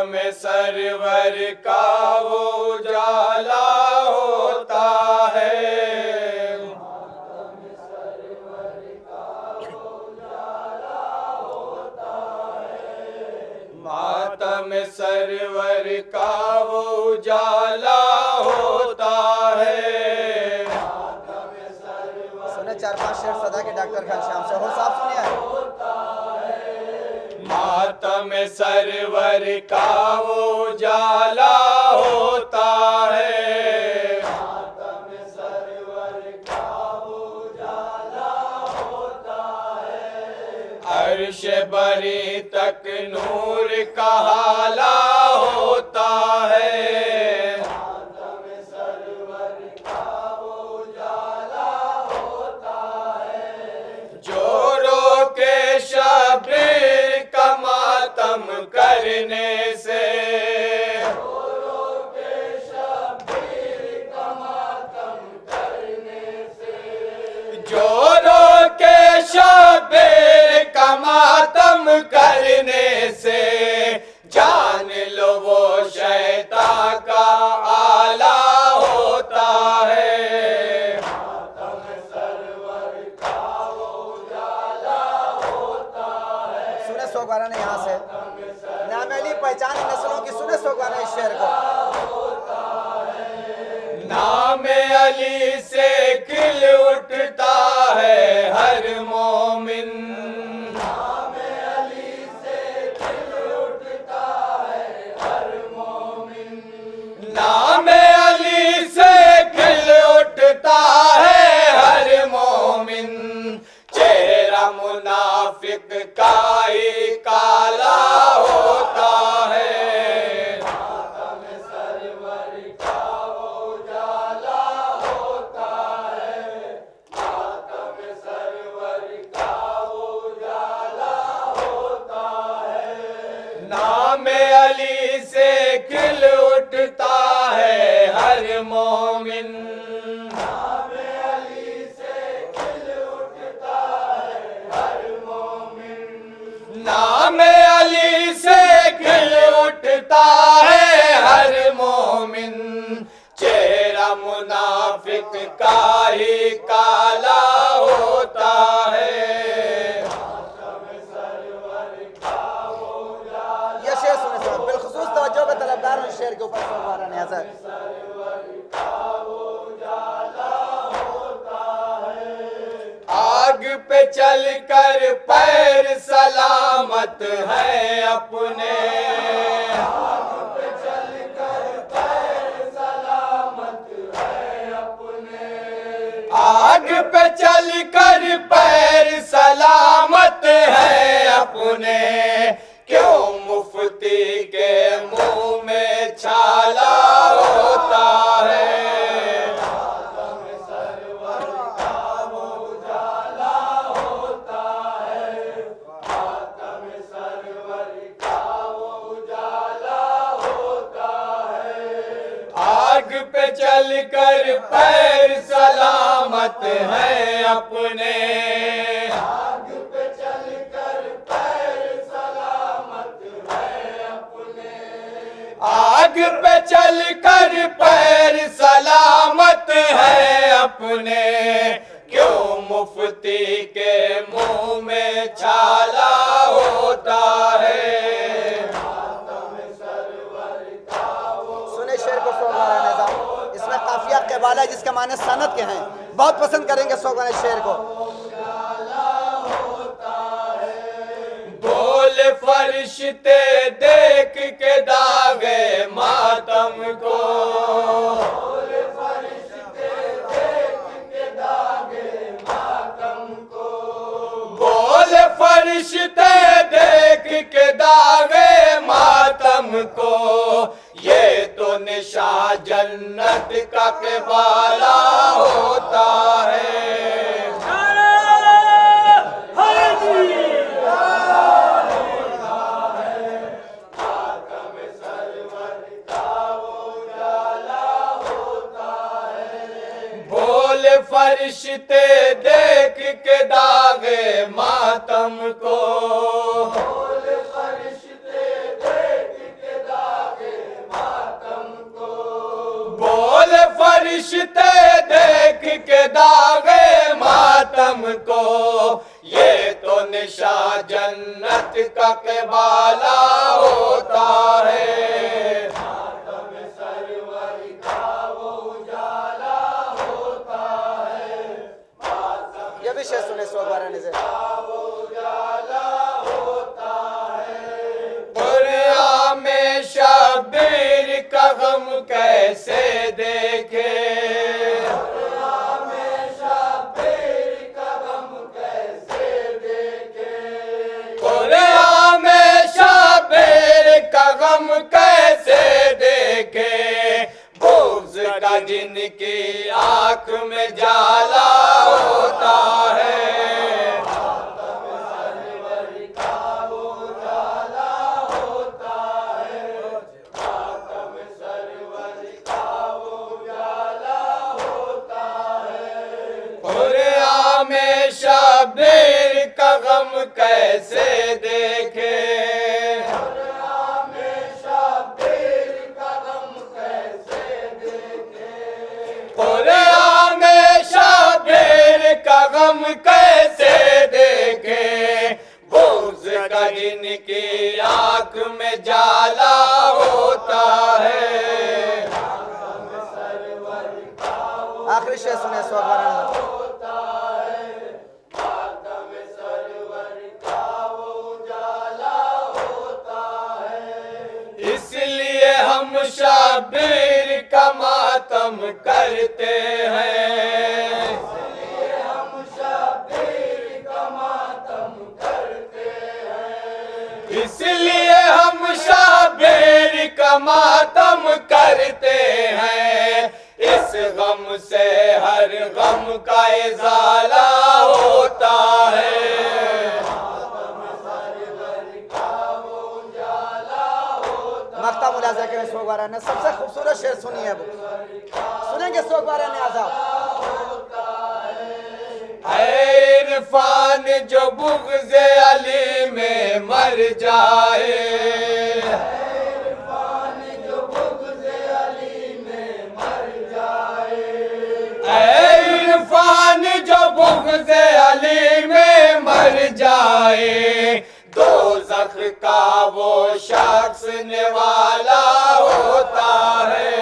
मातम सरवर का वो उजाला होता है, मातम सरवर का वो उजाला होता है। सुने 4-5 शेर सदा के डॉक्टर खान श्याम से हो साहब सुनिए। मातम सरवर का वो उजाला होता है, मातम सरवर का वो उजाला होता है। अर्श बरी तक नूर का हाला होता है, मातम सरवर का वो उजाला होता है। जोरों के शब्बीर का मातम करने से, जोरों के शब्बीर का मातम करने से, जोरों के शब्बीर का मातम करने से, जान लो वो शैतान का आला होता है, मातम सरवर का वो उजाला होता है। सुने सोगारा ने यहाँ से नामेली पहचान नस्लों की, सुने सोगारा इस शेर को। नाम अली से खिल उठता है हर मोमिन, नाम अली से खिल उठता है हर मोमिन, नाम अली से खिल उठता है हर मोमिन। चेहरा मुनाफिक का ही काला होता है, मातम सरवर का वो उजाला होता है, मातम सरवर का वो उजाला होता है। नाम अली से खिल उठता है हर मोमिन, नाम अली से खिल उठता है हर मोमिन, नाम अली से खिल उठता है हर मोमिन। चेहरा मुनाफिक का ही काला होता है, मातम सरवर का वो उजाला ये शेर सुने साहब, बिलखुसूस तवज्जो का तलबगार हूँ इस शेर के ऊपर सोगारा ने यहाँ से। आग पे चलकर पैर सलामत है अपने, आग पे चलकर पैर सलामत है अपने, आग पे चलकर पैर सलामत है अपने। क्यों मुफ्ती के मुंह में छाला होता है, मातम सरवर का वो उजाला होता है, मातम सरवर का वो उजाला होता है। आग पे चलकर पैर सलामत है अपने, आग पे चलकर पैर सलामत है अपने, आग पे चलकर पैर सलामत है अपने। क्यों मुफ्ती के मुंह में छाला होता है, मातम सरवर का वो सुने शेर को सोगारा ने साहब, इसमें काफिया केबाला है जिसके माने सनत के हैं, बहुत पसंद करेंगे सोगारा इस शेर को। बोल फरिश्ते देख के दागे मातम को, बोल फरिश्ते देख के दागे मातम को, बोल फरिश्ते देख के दागे मातम को। ये तो निशा जन्नत का केबाला होता है, फरिश्ते देख के दागे मातम को, फरिश्ते देख के जन्नत का केबाला होता है। ये भी शेर सुने सो बारह से। दुनिया में शब्बीर का गम कैसे देखे, दुनिया में शब्बीर का गम कैसे देखे, बुग़्ज़ का जिनकी आँख में जाला होता है। दुनिया में शब्बीर का गम कैसे देखे, दुनिया में शब्बीर का गम कैसे देखे, बुग़्ज़ का जिनकी आँख में जाला होता है। आखिरी शेर सुने सो बारह से। इसलिए हम शब्बीर का मातम करते हैं, इसलिए हम शब्बीर का मातम करते हैं। इस गम से हर गम का इज़ाला होता है। मख्ता मुलाजा के सो बारह ने सबसे खूबसूरत शेर सुनी है वो सुनेंगे सो बारह ने आजाद। इरफान जो बुग़्ज़ अली में मर जाए, इरफान जो बुग़्ज़ अली में मर जाए, दोज़ख का वो शख्स निवाला होता है।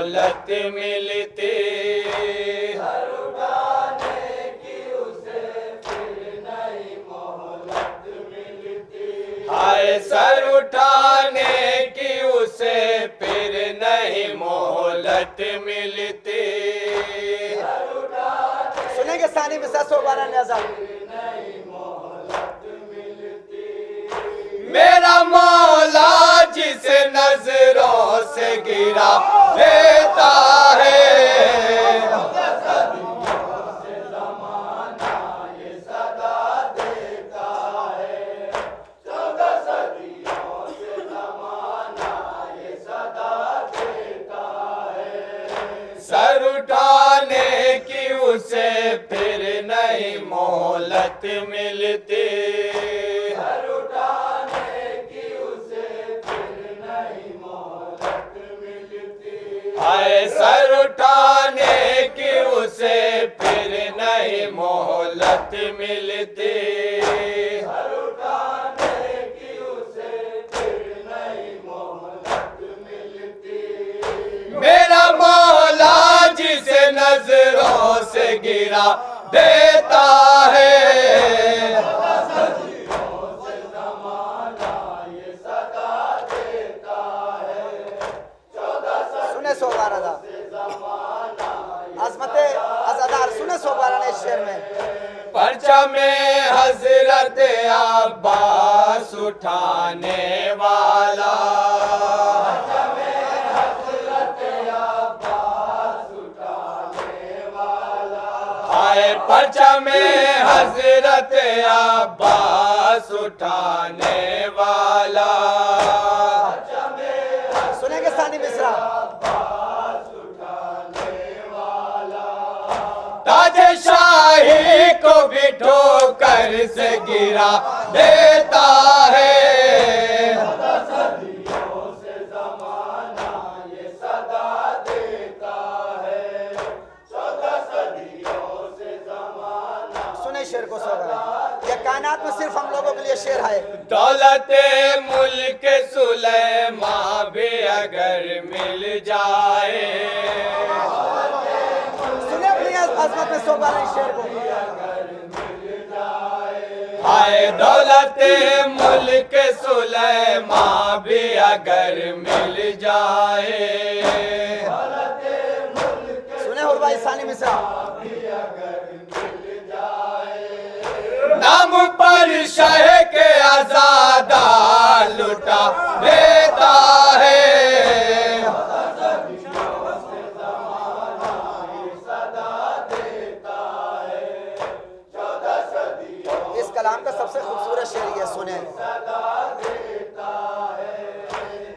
मोहलत मिलती। हाय सर उठाने की उसे फिर नहीं मोहलत मिलती। सुनेंगे सानी मिसा सोबाना न्याज़ा। मेरा मौला जिसे नजरों से गिरा देता है, सर उठाने की उसे फिर नहीं मोहलत मिलती। सर उठाने की उसे फिर नहीं मोहलत मिलती। हाय सर उठाने की उसे फिर नहीं मोहलत मिलती। सर उठाने की उसे फिर नहीं मोहलत मिलती। मेरा मौला जिसे नजरों से गिरा देता है, सुने सोबाना दा अजमते अज़ादार सुने सोबाना ने इस शेर में। परचम हजरत अब्बास उठाने वाला, परचम हजरत अब्बास उठाने वाला। सुनेंगे सानी मिसरा। ताज शाही को भी ठोकर से गिरा देता है, शेर को सोबाना ये कायनात में सिर्फ हम लोगों के लिए शेर है। दौलत मुल्क सुलेमा भी अगर मिल जाए, सुने अपनी अजमत में सोबाना इस शेर को। हाय दौलत मुल्क सुलेमा भी अगर मिल जाए, सुने हो भाई सानी मिसरा। नाम पर शह के आजादा लुटा देता है, इस कलाम का सबसे खूबसूरत शेर ये सुने।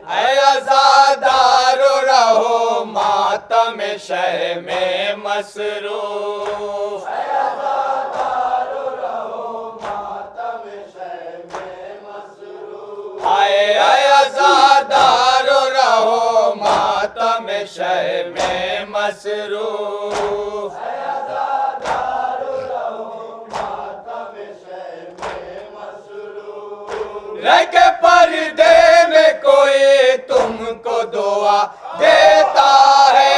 ऐ आजादारो रहो मातम शह में मसरूफ, आए आजादारो रहो मातम शह में मसरूफ, रह के पर्दे में कोई तुमको दुआ देता है,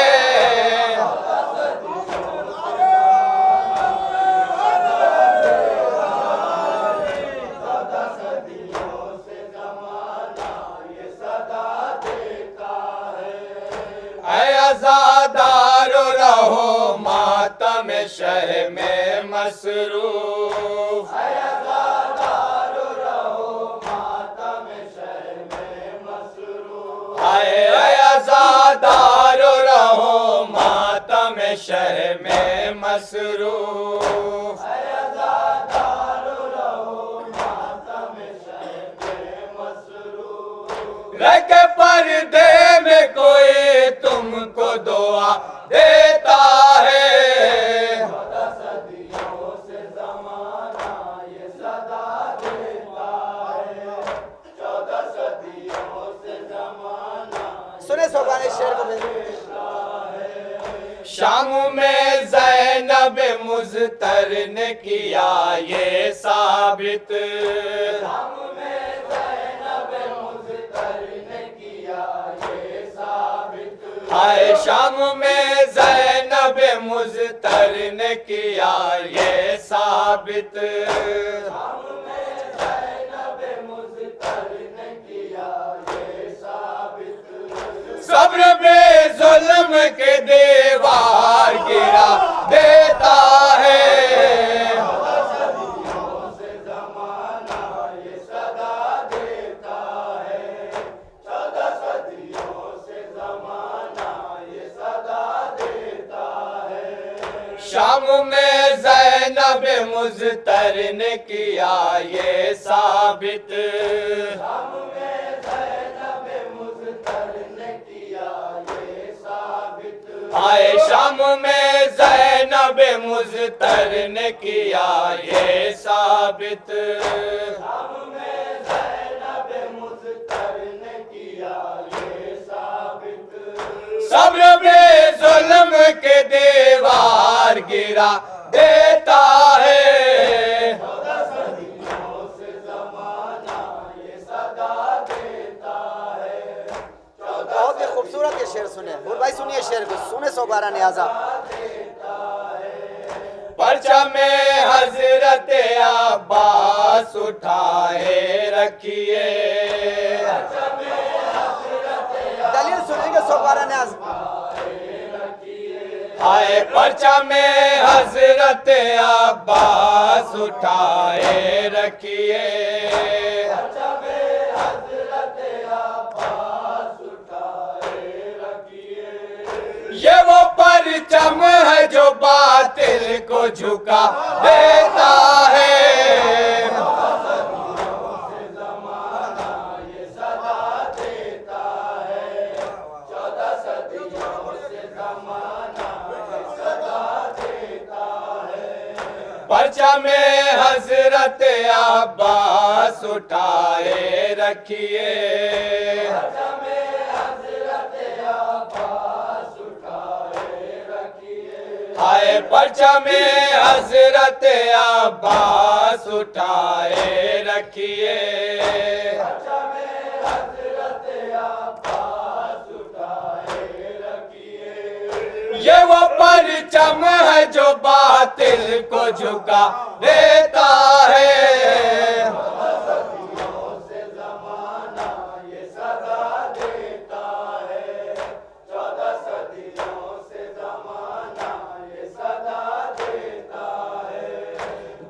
आजादारो रहो मातम शह में मसरूफ, आजादारो रहो मातम शह में मसरूफ, आजादारो रहो मातम शह में मसरूफ, आजादारो रहो मातम शह में मसरूफ, रह के पर्दे में कोई तुमको दुआ देता है, 14 सदियों से ज़माना ये सदा देता है, 14 सदियों से ज़माना। सुने सोबाने शेर को भी। शाम में ज़ैनब मुज़्तर ने किया ये साबित, शाम में ज़ैनब मुज़्तर ने किया ये साबित, आए शाम में ज़ैनब मुज़्तर ने किया ये साबित, सब्र में जुल्म के दीवार गिरा देता है। शाम में ज़ैनब मुज़्तर ने किया ये साबित, आए शाम में ज़ैनब मुज़्तर ने किया ये साबित, सब्र में जुल्म के दीवार गिरा देता है। बहुत ही खूबसूरत ये शेर सुने हुर भाई, सुनिए शेर को, सुने सोबारा न्याजा। परचा में हजरत अब्बास उठाए रखिए, दलील सुनेंगे सोबारा न्याज। आए परचा में हजरत अब्बास उठाए रखिए, ये वो परचम है जो बातिल को झुका देता है। परचा में हजरत अब्बास उठाए रखिए, आए परचा में हजरत अब्बास उठाए रखिए, ये वो परचम है जो बातिल को झुका देता है।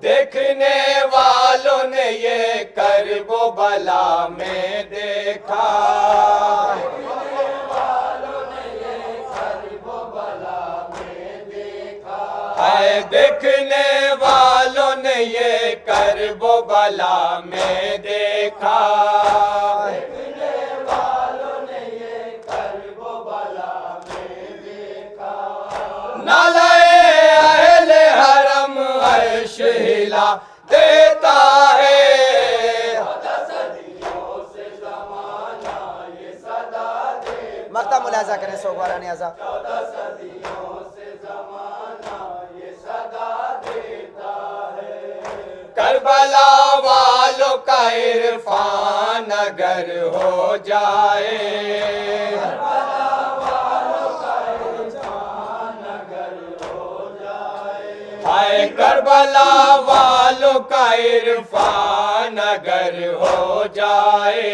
देखने वालों ने ये करबो बला में देखा, है देखने वालों ने ये करबो बला में देखा, नालाए अहले हरम अर्श हिला देता है। मक्ता मुलाजा करें सोबारा न्याजा। करबला वालों का इरफान अगर हो जाए, हाय करबला वालों का इरफान अगर हो जाए,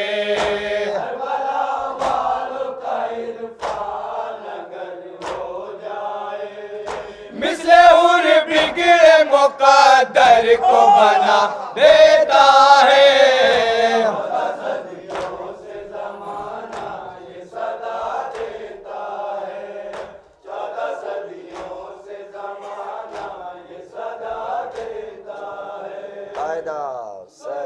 मिसले हुर बिगड़े मुक़द्दर को बना देता है। आयदा से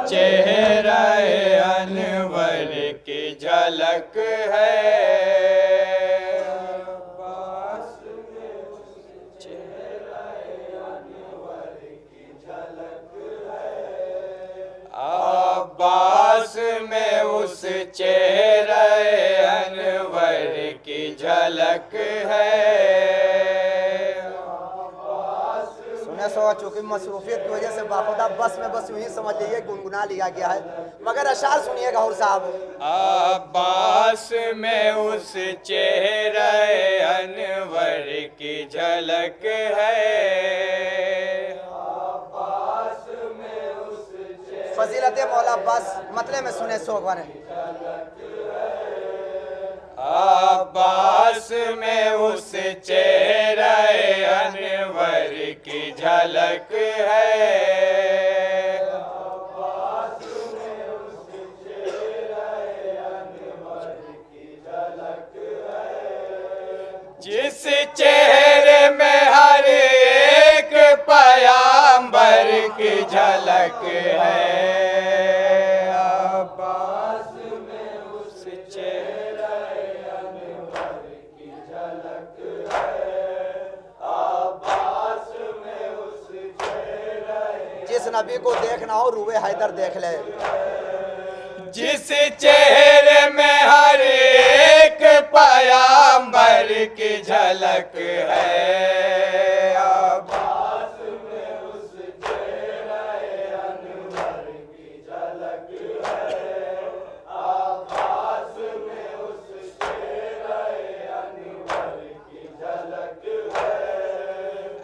चेहरा अनवर की झलक है। अब्बास में उस चेहरा अनवर की झलक है। सुने सो चूंकि मसरूफियत की वजह से बाखुदा बस में बस यूं ही समझ लीजिए गुनगुना लिया गया है, मगर अशार सुनिए गौर साहब। अब्बास में उस चेहरा अनवर की झलक है। फजीलत मौला अब्बास मतले में सुने सो गवाने। अब्बास में उस चेहरा अनवर की झलक है। जिस चेहरे में हर एक पयाम्बर की झलक है। अब्बास में उस चेहरे अनवर की झलक है। अब्बास में उस चेहरे, जिस नबी को देखना हो रूए हैदर देख ले। जिस चेहरे में हर एक पयाम्बर की झलक है। अब्बास में उस चेहरे अनवर की झलक है। अब्बास में उस चेहरे अनवर की झलक है।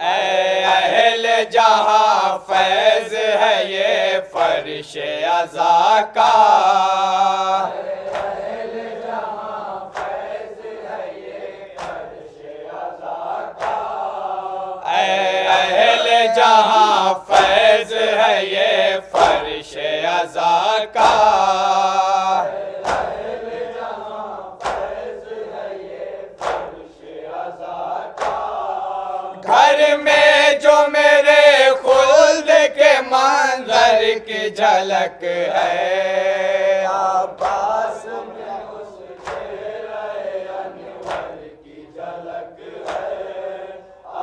ऐ अहले जहां फैज है ये फर्श अज़ा का। जहां फैज है ये फर्श अज़ा का। घर में जो मेरे खुल्द के मंजर की झलक है। अब्बास में उस चेहरे अनवर की झलक है।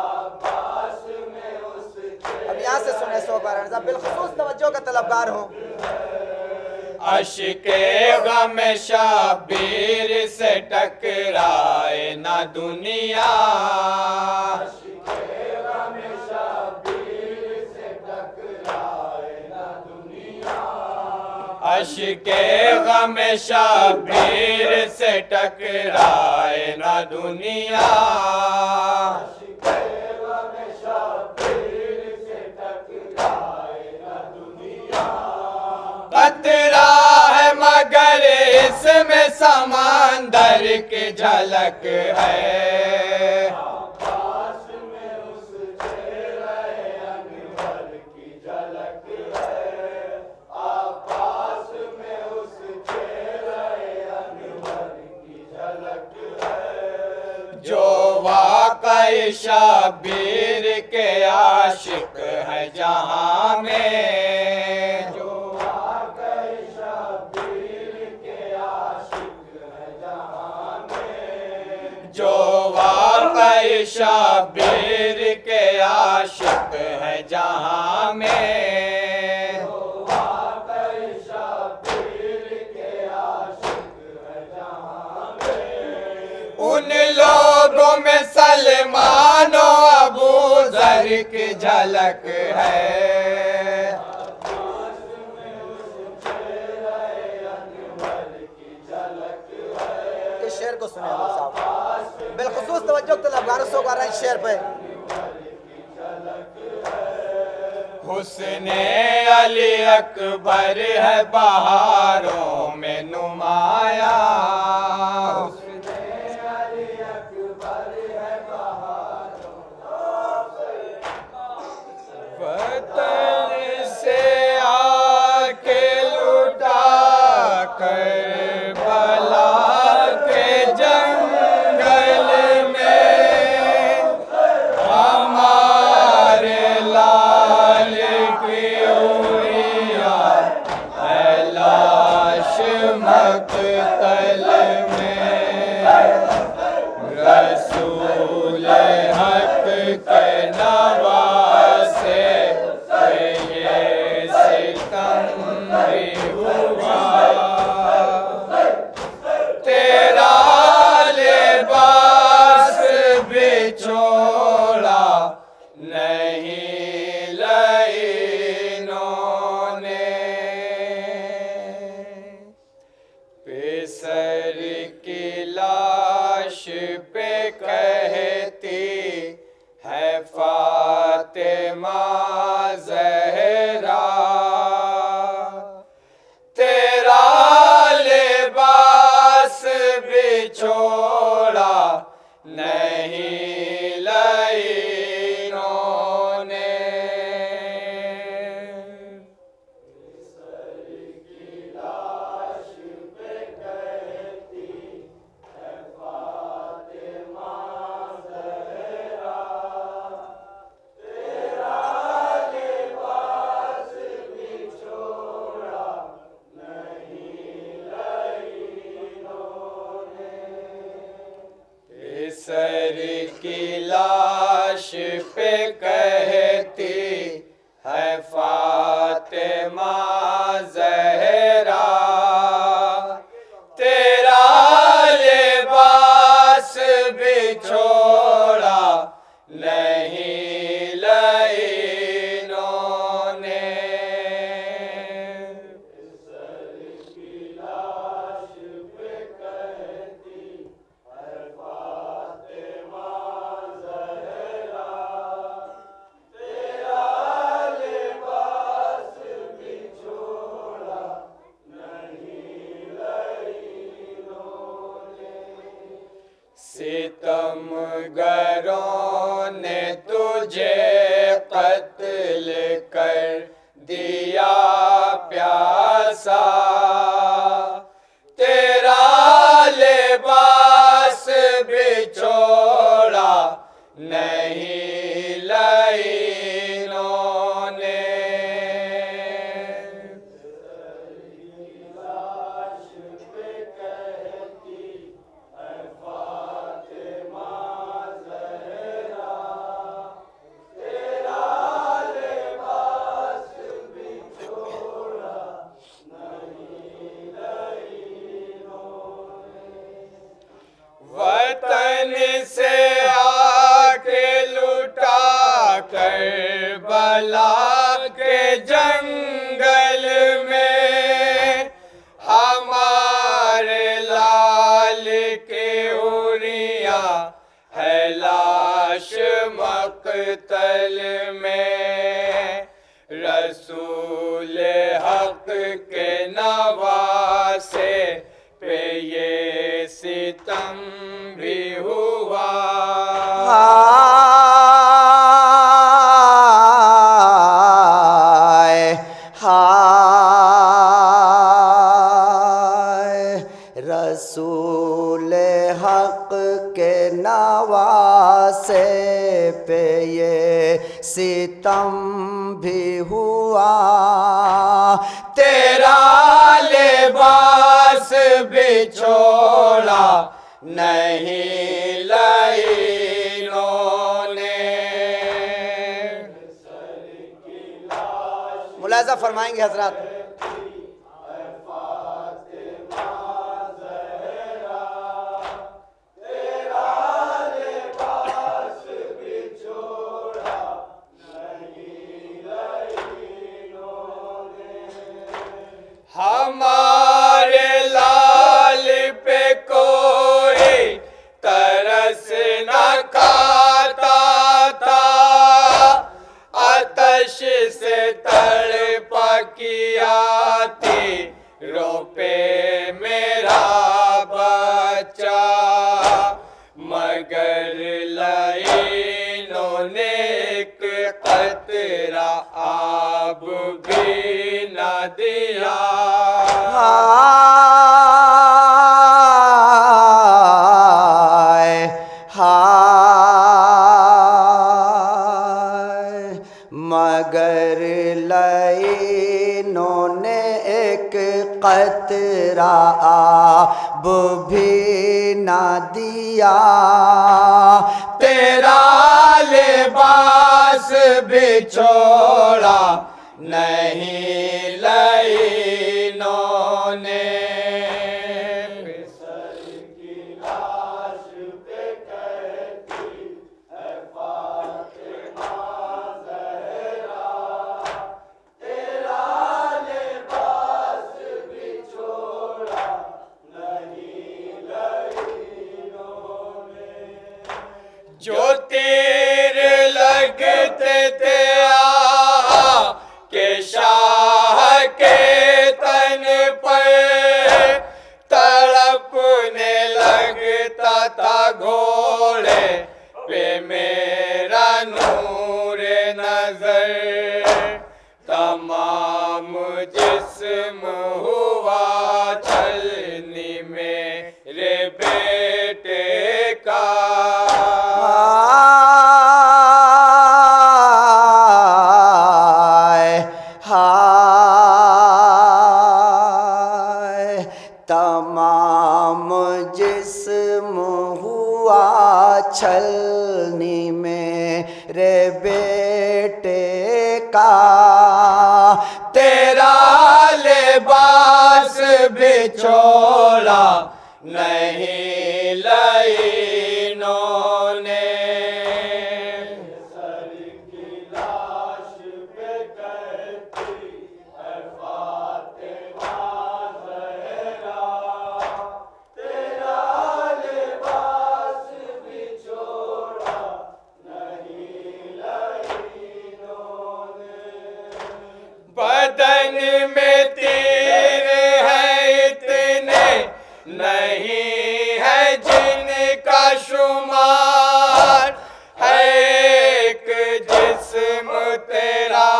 अब्बास में उस अब यहाँ से सुने सो बार बिलखुसूस तवज्जो का तलबगार हूँ। अश्के गम शबीर से टकराए ना दुनिया। अश्के गम शबीर से टकराए ना दुनिया। अश्के गम शबीर से टकराए ना दुनिया। खतरा है मगर इसमें समंदर की झलक है। अब्बास में उस चेहरे अनवर की झलक है। अब्बास में उस चेहरे अनवर की झलक है। जो वाकई शबीर के आशिक है जहां में। जो वाकई शबीर के आशिक है जहां में। वाकई शबीर के आशिक है जहां में। उन लोगों में सलमान और अबू ज़र की झलक है। इस शेर को सुने साहब बिलखुसूस तवज्जो तलबगार सो गा रहे हैं शेर पे। हुस्ने अली अकबर है बहारों में नुमाया। हुस्ने अली अकबर है बहारों वतन से आके लुटा कर बला के जंगल में हमारे लाल की उड़िया फातिमा ज़हरा तेरा लिबास भी छोड़ा नहीं लाइनों ने। सितमगरों ने तुझे कत्ल कर दिया प्यासा तेरा लिबास भी छोड़ा नहीं लाइनों ने। वतन से आके लुटा करबला के जंगल में हमारे लाल के उरिया है लाश मक़तल में। रसूल हक के नवासे पे ये सितम भी हुआ। हाय हाय रसूल हक के नवासे पे ये सितम भी हुआ। तेरा लिबास भी छोड़ा नहीं लाइनों ने। मुलाज़ा फरमाएंगे हजरत, हमारे लाल पे कोई तरस न खाता था आतश से तड़पा किया थी रोपे मेरा बच्चा मगर लाइनों ने एक कतरा आब भी न दिया। हाय हाय मगर लाइनों ने एक कतरा आब भी न दिया। तेरा लिबास भी छोड़ा नहीं लाइनों ने। जो तीर लगते थे के शाह के तन पर तड़पने लगता था घोड़े पे मेरा नूर नजर। तमाम जिस्म हुआ छलनी मेरे बेटे का। तमाम जिस्म हुआ छलनी मेरे बेटे का। लिबास बिछोड़ा नहीं लाइनों ने। सर की लाश पे कहती है फातिमा ज़हरा, तेरा लिबास बिछोड़ा नहीं लाइनों ने। बदन में तीर है इतने नहीं है जिनका शुमार, है एक जिस्म तेरा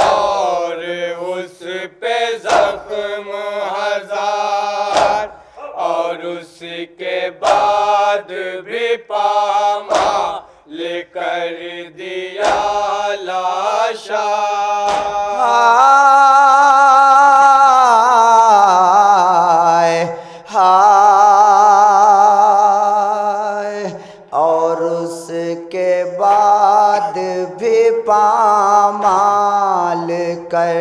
और उस पे जख्म हजार, और उसके बाद भी पामाल कर दिया लाशा। और उसके बाद भी पामाल कर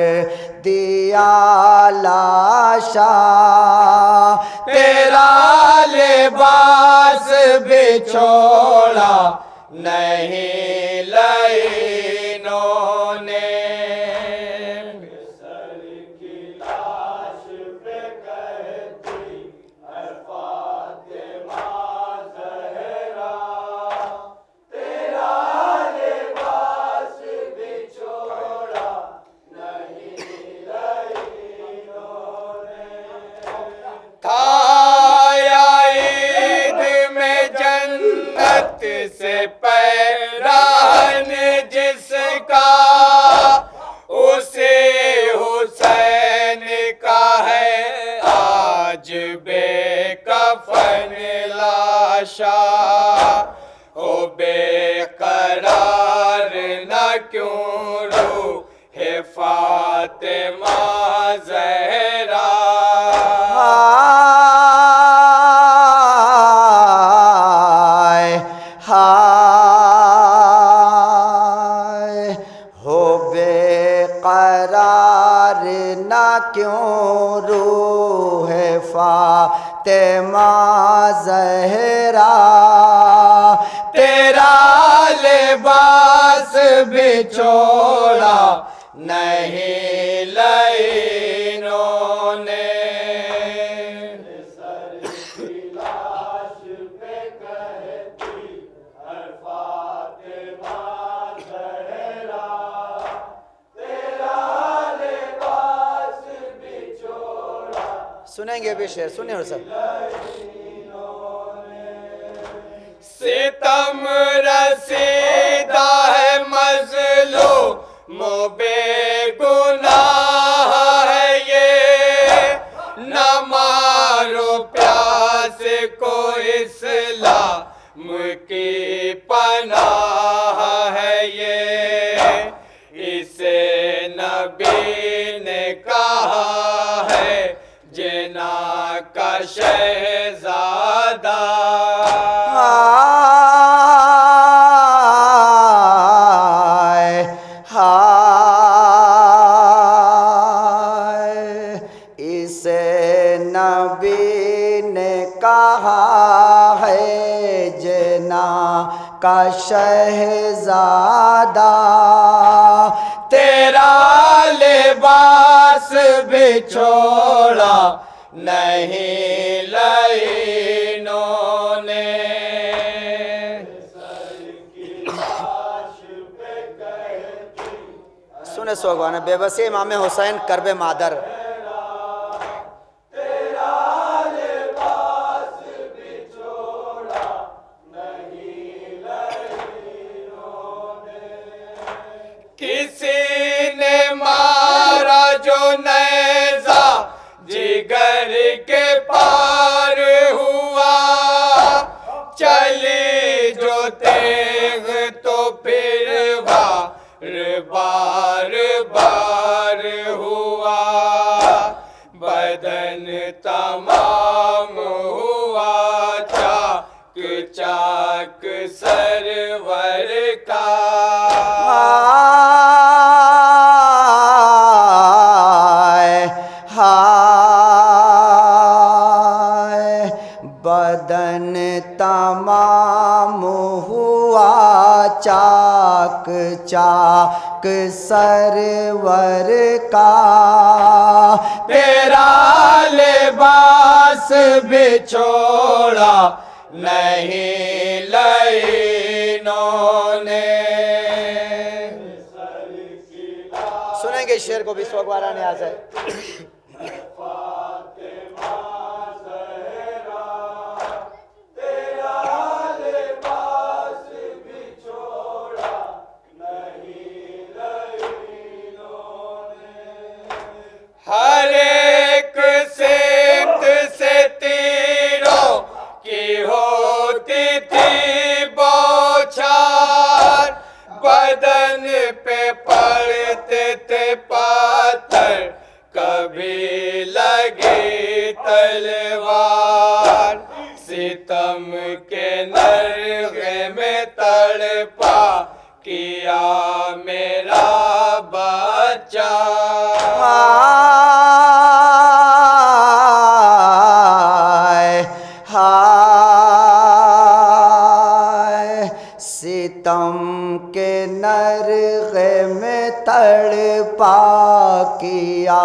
दिया लाशा। तेरा लिबास बिछोड़ा नहीं लाइनों ने। सर की लाश पे कहती है फातिमा ज़हरा, तेरा लिबास बिछोड़ा नहीं लाइनों ने। था ईद में जन्नत से पैरान जिसका, उसे हुसैन का है आज बेकफन लाशा। ओ बेकरार न क्यों रूहे फातिमा ज़हरा। हो बेकरार न क्यों रूह फातिमा ज़हरा। तेरा लिबास बिछोड़ा नहीं लाइनों ने। सर की लाश पे कहती है फातिमा ज़हरा, तेरा लिबास बिछोड़ा। सुनेंगे भी शेर, सुनिए और सब। सितम रसीदा है मज़लूम बेगुनाह है ये, न मारो प्यास को इस्लाम की पनाह है ये। इसे नबी ने कहा है जना का शहजादा। इसे नबी ने कहा है जना का शहजादा। तेरा लिबास बिछोड़ा नहीं लाइनों ने। सुने सोगवान बेबसी इमाम हुसैन करबे मादर। किसी ने मारा जो नैज़ा जिगर के पार हुआ, चली जो तेग तो फिर बार बार हुआ। बदन तमाम हुआ चाक चाक सरवर का। हाय चाक सरवर का, तेरा लिबास बिछोड़ा नहीं लईनों ने। सुनेंगे शेर को भी सोगवारा न्याज है। हर एक सिमत से तीरों की होती थी बौछार, बदन पे पड़ते थे पत्थर, कभी लगी तलवार। सितम के नरगे में तड़पा किया मेरा बच्चा। सितम के नरगे में तड़पा किया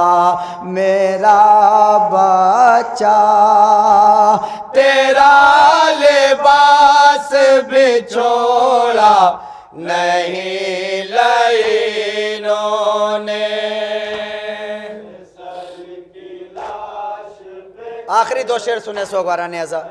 मेरा बच्चा, तेरा लिबास बिछोड़ा नहीं लईनों ने। आखिरी दो शेर सुने सोगवारा न्याजा।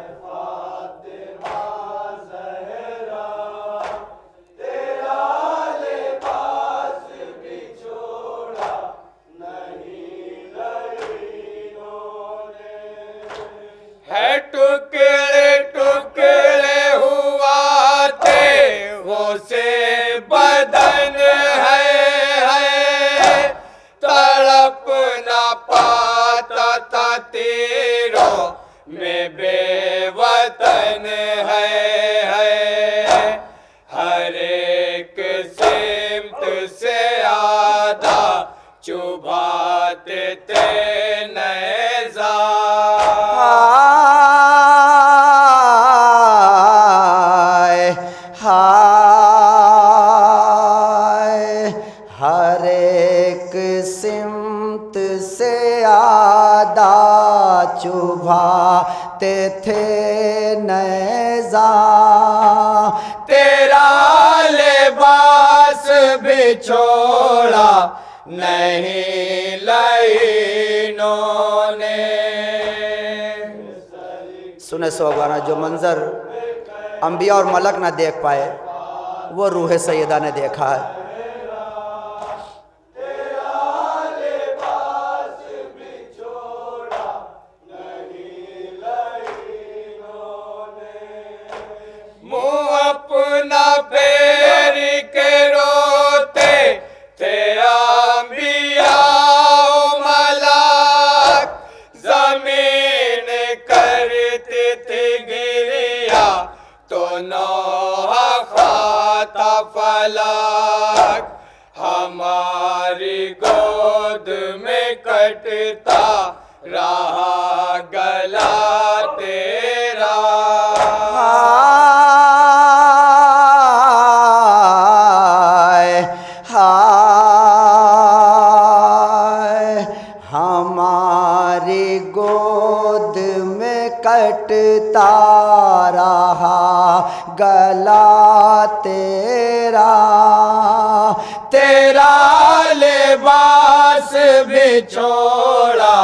है टुकड़े टुकड़े हुआ थे वो से बदन है, तड़प ना पाता था तीरों में बेवतन है। हर एक सिमत से आधा चुभाते थे नेज़ा। हर एक सिमत से आदा चुभाते थे नेज़ा, तेरा लिबास बिछोड़ा नहीं लईनों ने। सुने सोगवारा, जो मंजर अंबिया और मलक ना देख पाए वो रूह सैयदा ने देखा है। मुँह अपना फेर के रोते थे अंबिया मलाक, जमीन करती थी गिरिया तो नौह खाता फलाक। हमारी गोद में कटता रहा गला तेरा। हमारी गोद में कटता रहा गला तेरा, तेरा लिबास बिछोड़ा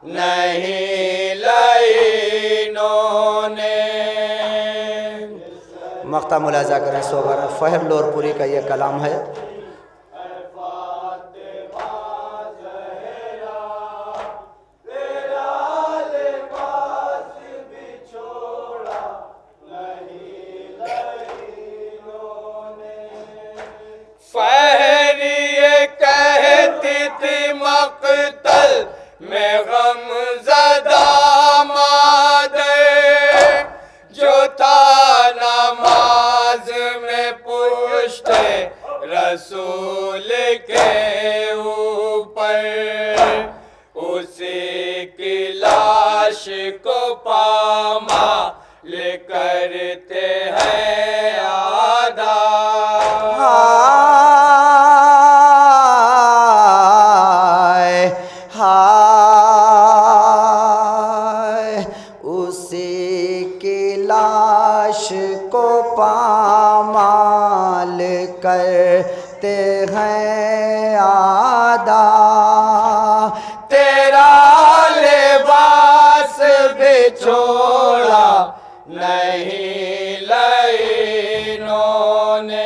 नहीं लईनों ने। मक्ता मुलाजा करें सोगवारा। फहर लोरपुरी का ये कलाम है। फहरिए कहती थी मक़तल में गम ज़दा मादे, जो था नमाज में पुश्ते रसूल के ऊपर, उसी की लाश को पामाल करते हैं आधा। कहते हैं आदा, तेरा लिबास बिछोड़ा नहीं लईनों ने।